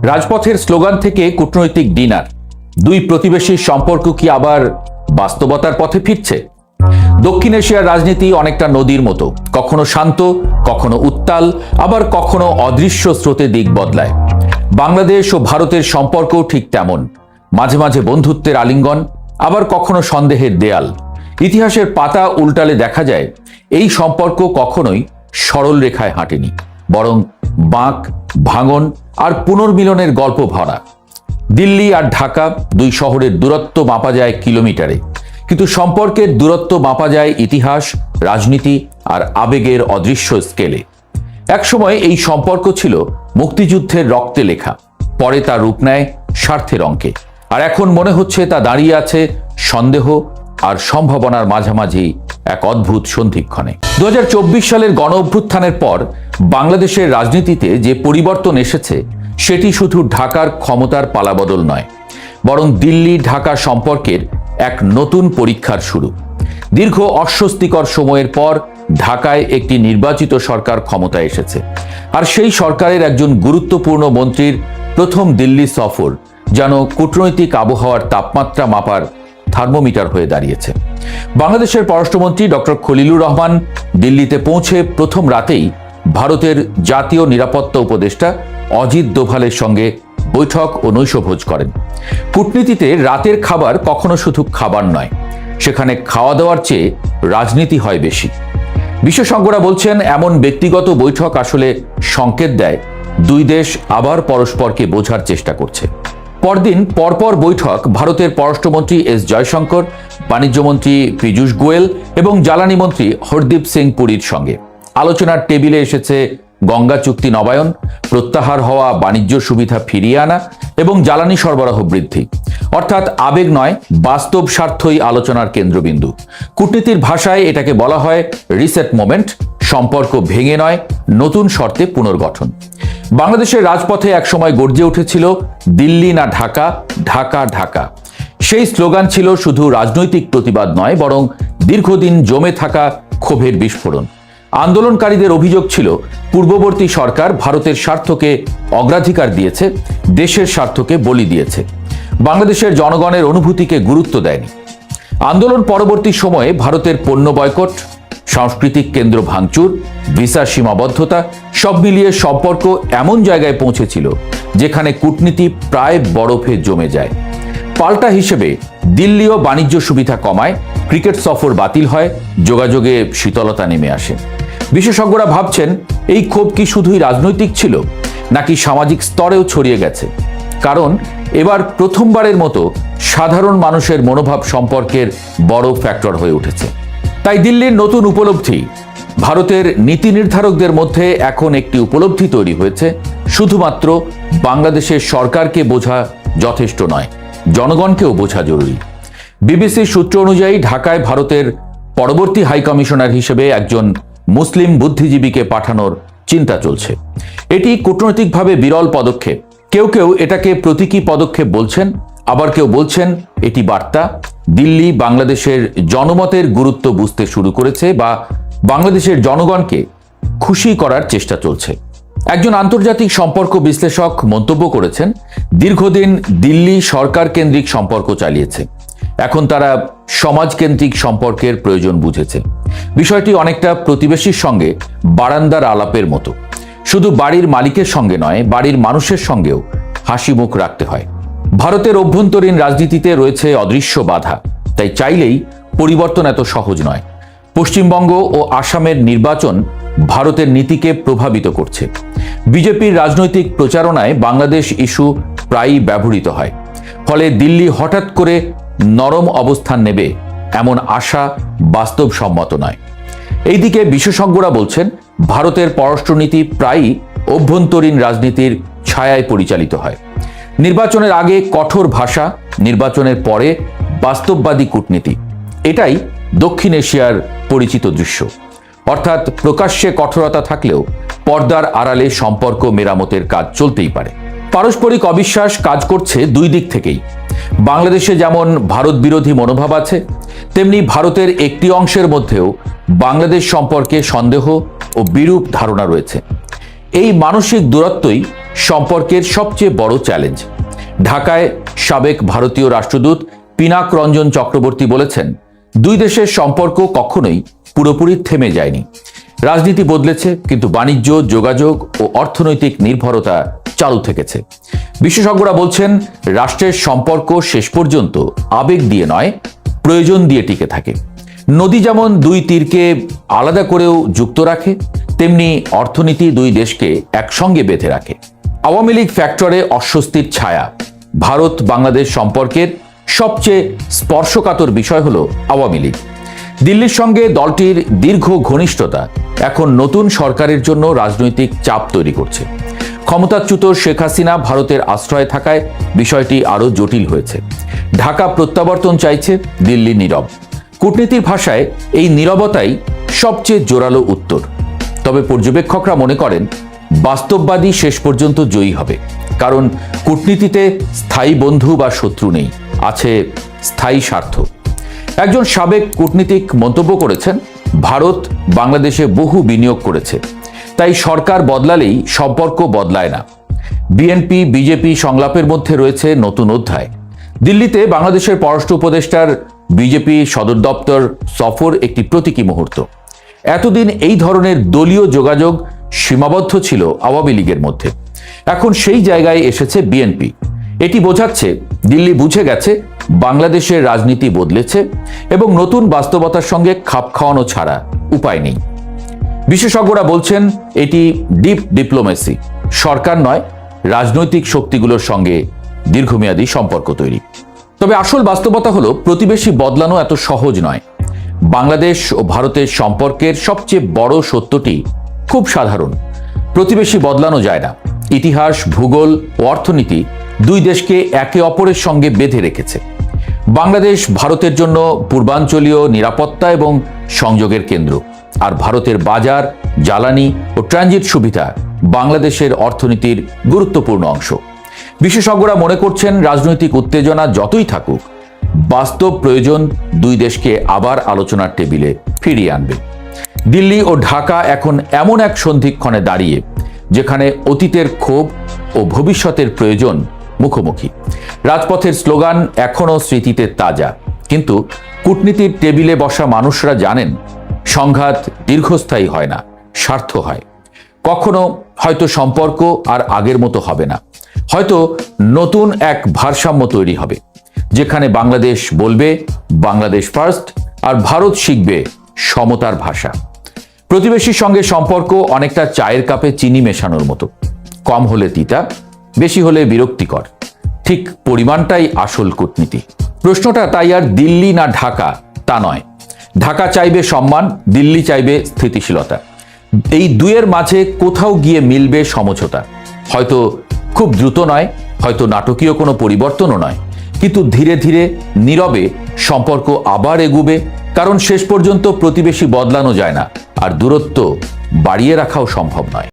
রাজপথের স্লোগান থেকে কূটনৈতিক ডিনার, দুই প্রতিবেশীর সম্পর্ক কি আবার বাস্তবতার পথে ফিরছে? দক্ষিণ এশিয়ার রাজনীতি অনেকটা নদীর মতো, কখনো শান্ত, কখনো উত্তাল, আবার কখনো অদৃশ্য স্রোতে দিক বদলায়। বাংলাদেশ ও ভারতের সম্পর্কও ঠিক তেমন, মাঝে মাঝে বন্ধুত্বের আলিঙ্গন, আবার কখনো সন্দেহের দেয়াল। ইতিহাসের পাতা উল্টালে দেখা যায় এই সম্পর্ক কখনোই সরল রেখায় হাঁটেনি, বরং বাঁক, ভাঙন আর পুনর্মিলনের গল্প ভরা। দিল্লি আর ঢাকা, দুই শহরের দূরত্ব মাপা যায় কিলোমিটারে, কিন্তু সম্পর্কের দূরত্ব মাপা যায় ইতিহাস, রাজনীতি আর আবেগের অদৃশ্য স্কেলে। একসময় এই সম্পর্ক ছিল মুক্তিযুদ্ধের রক্তে লেখা, পরে তা রূপ নেয় স্বার্থের অঙ্কে, আর এখন মনে হচ্ছে তা দাঁড়িয়ে আছে সন্দেহ আর সম্ভাবনার মাঝামাঝি এক অদ্ভুত সন্ধিক্ষণে। 2024 সালের গণ অভ্যুত্থানের পর বাংলাদেশের রাজনীতিতে যে পরিবর্তন এসেছে সেটি শুধু ঢাকার ক্ষমতার পালাবদল নয়, বরং দিল্লি ঢাকা সম্পর্কের এক নতুন পরীক্ষার শুরু। দীর্ঘ অস্বস্তিকর সময়ের পর ঢাকায় একটি নির্বাচিত সরকার ক্ষমতায় এসেছে, আর সেই সরকারের একজন গুরুত্বপূর্ণ মন্ত্রীর প্রথম দিল্লি সফর যেন কূটনৈতিক আবহাওয়ার তাপমাত্রা মাপার থার্মোমিটার হয়ে দাঁড়িয়েছে। বাংলাদেশের পররাষ্ট্রমন্ত্রী ডক্টর খলিলুর রহমান দিল্লিতে পৌঁছে প্রথম রাতেই ভারতের জাতীয় নিরাপত্তা উপদেষ্টা অজিত দোভালের সঙ্গে বৈঠক ও নৈশভোজ করেন। কূটনীতিতে রাতের খাবার কখনো শুধু খাবার নয়, সেখানে খাওয়া দাওয়ার চেয়ে রাজনীতি হয় বেশি। বিশেষজ্ঞরা বলছেন এমন ব্যক্তিগত বৈঠক আসলে সংকেত দেয় দুই দেশ আবার পরস্পরকে বোঝার চেষ্টা করছে। পরদিন পরপর বৈঠক ভারতের পররাষ্ট্রমন্ত্রী এস জয়শঙ্কর, বাণিজ্যমন্ত্রী পীযূষ গোয়েল এবং জ্বালানি মন্ত্রী হরদীপ সিং পুরীর সঙ্গে। আলোচনার টেবিলে এসেছে গঙ্গা চুক্তি নবায়ন, প্রত্যাহার হওয়া বাণিজ্য সুবিধা ফিরিয়ে আনা এবং জ্বালানি সরবরাহ বৃদ্ধি। অর্থাৎ আবেগ নয়, বাস্তব স্বার্থই আলোচনার কেন্দ্রবিন্দু। কূটনীতির ভাষায় এটাকে বলা হয় রিসেট মোমেন্ট, সম্পর্ক ভেঙে নয়, নতুন শর্তে পুনর্গঠন। বাংলাদেশের রাজপথে একসময় গর্জে উঠেছিল দিল্লি না ঢাকা, ঢাকা ঢাকা। সেই স্লোগান ছিল শুধু রাজনৈতিক প্রতিবাদ নয়, বরং দীর্ঘদিন জমে থাকা ক্ষোভের বিস্ফোরণ। আন্দোলনকারীদের অভিযোগ ছিল পূর্ববর্তী সরকার ভারতের স্বার্থকে অগ্রাধিকার দিয়েছে, দেশের স্বার্থকে বলি দিয়েছে, বাংলাদেশের জনগণের অনুভূতিকে গুরুত্ব দেয়নি। আন্দোলন পরবর্তী সময়ে ভারতের পণ্য বয়কট, সাংস্কৃতিক কেন্দ্র ভাঙচুর, ভিসা সীমাবদ্ধতা, সব মিলিয়ে সম্পর্ক এমন জায়গায় পৌঁছেছিল যেখানে কূটনীতি প্রায় বরফে জমে যায়। পাল্টা হিসেবে দিল্লিও বাণিজ্য সুবিধা কমায়, ক্রিকেট সফর বাতিল হয়, যোগাযোগে শীতলতা নেমে আসে। বিশেষজ্ঞরা ভাবছেন এই ক্ষোভ কি শুধুই রাজনৈতিক ছিল, নাকি সামাজিক স্তরেও ছড়িয়ে গেছে? কারণ এবার প্রথমবারের মতো সাধারণ মানুষের মনোভাব সম্পর্কের বড় ফ্যাক্টর হয়ে উঠেছে। তাই দিল্লির নতুন উপলব্ধি, ভারতের নীতি নির্ধারকদের মধ্যে এখন একটি উপলব্ধি তৈরি হয়েছে, শুধুমাত্র বাংলাদেশের সরকারকে বোঝা যথেষ্ট নয়, জনগণকেও বোঝা জরুরি। বিবিসির সূত্র অনুযায়ী ঢাকায় ভারতের পরবর্তী হাইকমিশনার হিসেবে একজন মুসলিম বুদ্ধিজীবীকে পাঠানোর চিন্তা চলছে। এটি কূটনৈতিকভাবে বিরল পদক্ষেপ। কেউ কেউ এটাকে প্রতীকী পদক্ষেপ বলছেন, আবার কেউ বলছেন এটি বার্তা দিল্লি বাংলাদেশের জনমতের গুরুত্ব বুঝতে শুরু করেছে বা বাংলাদেশের জনগণকে খুশি করার চেষ্টা চলছে। একজন আন্তর্জাতিক সম্পর্ক বিশ্লেষক মন্তব্য করেছেন, দীর্ঘদিন দিল্লি সরকার কেন্দ্রিক সম্পর্ক চালিয়েছে, এখন তারা সমাজকেন্দ্রিক সম্পর্কের প্রয়োজন বুঝেছে। বিষয়টি অনেকটা প্রতিবেশীর সঙ্গে বারান্দার আলাপের মতো, শুধু বাড়ির মালিকের সঙ্গে নয়, বাড়ির মানুষের সঙ্গেও হাসি মুখ রাখতে হয়। ভারতের অভ্যন্তরীণ রাজনীতিতে রয়েছে অদৃশ্য বাধা, তাই চাইলেই পরিবর্তন এত সহজ নয়। পশ্চিমবঙ্গ ও আসামের নির্বাচন ভারতের নীতিকে প্রভাবিত করছে। বিজেপির রাজনৈতিক প্রচারণায় বাংলাদেশ ইস্যু প্রায়ই ব্যবহৃত হয়, ফলে দিল্লি হঠাৎ করে নরম অবস্থান নেবে এমন আশা বাস্তবসম্মত নয়। এইদিকে বিশেষজ্ঞরা বলছেন ভারতের পররাষ্ট্রনীতি প্রায়ই অভ্যন্তরীণ রাজনীতির ছায়ায় পরিচালিত হয়। নির্বাচনের আগে কঠোর ভাষা, নির্বাচনের পরে বাস্তববাদী কূটনীতি, এটাই দক্ষিণ এশিয়ার পরিচিত দৃশ্য। অর্থাৎ প্রকাশ্যে কঠোরতা থাকলেও পর্দার আড়ালে সম্পর্ক মেরামতের কাজ চলতেই পারে। পারস্পরিক অবিশ্বাস কাজ করছে দুই দিক থেকেই। বাংলাদেশে যেমন ভারত বিরোধী মনোভাব আছে, তেমনি ভারতের একটি অংশের মধ্যেও বাংলাদেশ সম্পর্কে সন্দেহ ও বিরূপ ধারণা রয়েছে। এই মানসিক দূরত্বই সম্পর্কের সবচেয়ে বড় চ্যালেঞ্জ। ঢাকায় সাবেক ভারতীয় রাষ্ট্রদূত পিনাক রঞ্জন চক্রবর্তী বলেছেন, দুই দেশের সম্পর্ক কখনোই পুরোপুরি থেমে যায়নি। রাজনীতি বদলেছে, কিন্তু বাণিজ্য, যোগাযোগ ও অর্থনৈতিক নির্ভরতা চালু থেকেছে। বিশেষজ্ঞরা বলছেন, রাষ্ট্রের সম্পর্ক শেষ পর্যন্ত আবেগ দিয়ে নয়, প্রয়োজন দিয়ে টিকে থাকে। নদী যেমন দুই তীরকে আলাদা করেও যুক্ত রাখে, তেমনি অর্থনীতি দুই দেশকে একসঙ্গে বেঁধে রাখে। আওয়ামী লীগ ফ্যাক্টরে অস্বস্তির ছায়া। ভারত বাংলাদেশ সম্পর্কের সবচেয়ে স্পর্শকাতর বিষয় হল আওয়ামী লীগ। দিল্লির সঙ্গে দলটির দীর্ঘ ঘনিষ্ঠতা এখন নতুন সরকারের জন্য রাজনৈতিক চাপ তৈরি করছে। ক্ষমতাচ্যুত শেখ হাসিনা ভারতের আশ্রয়ে থাকায় বিষয়টি আরও জটিল হয়েছে। ঢাকা প্রত্যাবর্তন চাইছে, দিল্লি নীরব। কূটনীতির ভাষায় এই নীরবতাই সবচেয়ে জোরালো উত্তর। তবে পর্যবেক্ষকরা মনে করেন, বাস্তববাদী শেষ পর্যন্ত জয়ী হবে, কারণ কূটনীতিতে স্থায়ী বন্ধু বা শত্রু নেই, আছে স্থায়ী স্বার্থ। একজন সাবেক কূটনীতিক মন্তব্য করেছেন, ভারত বাংলাদেশে বহু বিনিয়োগ করেছে, তাই সরকার বদলালেই সম্পর্ক বদলায় না। বিএনপি বিজেপি সংলাপের মধ্যে রয়েছে নতুন অধ্যায়। দিল্লিতে বাংলাদেশের পররাষ্ট্র উপদেষ্টার বিজেপি সদর দপ্তর সফর একটি প্রতীকী মুহূর্ত। এতদিন এই ধরনের দলীয় যোগাযোগ সীমাবদ্ধ ছিল আওয়ামী লীগের মধ্যে, এখন সেই জায়গায় এসেছে বিএনপি। এটি বোঝাচ্ছে দিল্লি বুঝে গেছে বাংলাদেশের রাজনীতি বদলেছে এবং নতুন বাস্তবতার সঙ্গে খাপ খাওয়ানো ছাড়া উপায় নেই। বিশেষজ্ঞরা বলছেন, এটি ডিপ ডিপ্লোমেসি, সরকার নয় রাজনৈতিক শক্তিগুলোর সঙ্গে দীর্ঘমেয়াদী সম্পর্ক তৈরি। তবে আসল বাস্তবতা হলো, প্রতিবেশী বদলানো এত সহজ নয়। বাংলাদেশ ও ভারতের সম্পর্কের সবচেয়ে বড় সত্যটি খুব সাধারণ, প্রতিবেশী বদলানো যায় না। ইতিহাস, ভূগোল ও অর্থনীতি দুই দেশকে একে অপরের সঙ্গে বেঁধে রেখেছে। বাংলাদেশ ভারতের জন্য পূর্বাঞ্চলীয় নিরাপত্তা এবং সংযোগের কেন্দ্র, আর ভারতের বাজার, জ্বালানি ও ট্রানজিট সুবিধা বাংলাদেশের অর্থনীতির গুরুত্বপূর্ণ অংশ। বিশেষজ্ঞরা মনে করছেন, রাজনৈতিক উত্তেজনা যতই থাকুক, বাস্তব প্রয়োজন দুই দেশকে আবার আলোচনার টেবিলে ফিরিয়ে আনবে। দিল্লি ও ঢাকা এখন এমন এক সন্ধিক্ষণে দাঁড়িয়ে, যেখানে অতীতের ক্ষোভ ও ভবিষ্যতের প্রয়োজন মুখোমুখি। রাজপথের স্লোগান এখনও স্মৃতিতে তাজা, কিন্তু কূটনীতির টেবিলে বসা মানুষরা জানেন, সংঘাত দীর্ঘস্থায়ী হয় না, স্বার্থ হয়। কখনো হয়তো সম্পর্ক আর আগের মতো হবে না, হয়তো নতুন এক ভারসাম্য তৈরি হবে, যেখানে বাংলাদেশ বলবে বাংলাদেশ ফার্স্ট, আর ভারত শিখবে সমতার ভাষা। প্রতিবেশীর সঙ্গে সম্পর্ক অনেকটা চায়ের কাপে চিনি মেশানোর মতো, কম হলে তিতা, বেশি হলে বিরক্তিকর। ঠিক পরিমাণটাই আসল কূটনীতি। প্রশ্নটা তাই আর দিল্লি না ঢাকা তা নয়। ঢাকা চাইবে সম্মান, দিল্লি চাইবে স্থিতিশীলতা। এই দুয়ের মাঝে কোথাও গিয়ে মিলবে সমঝোতা। হয়তো খুব দ্রুত নয়, হয়তো নাটকীয় কোনো পরিবর্তনও নয়, কিন্তু ধীরে ধীরে নীরবে সম্পর্ক আবার এগুবে, কারণ শেষ পর্যন্ত প্রতিবেশী বদলানো যায় না, আর দূরত্ব বাড়িয়ে রাখাও সম্ভব নয়।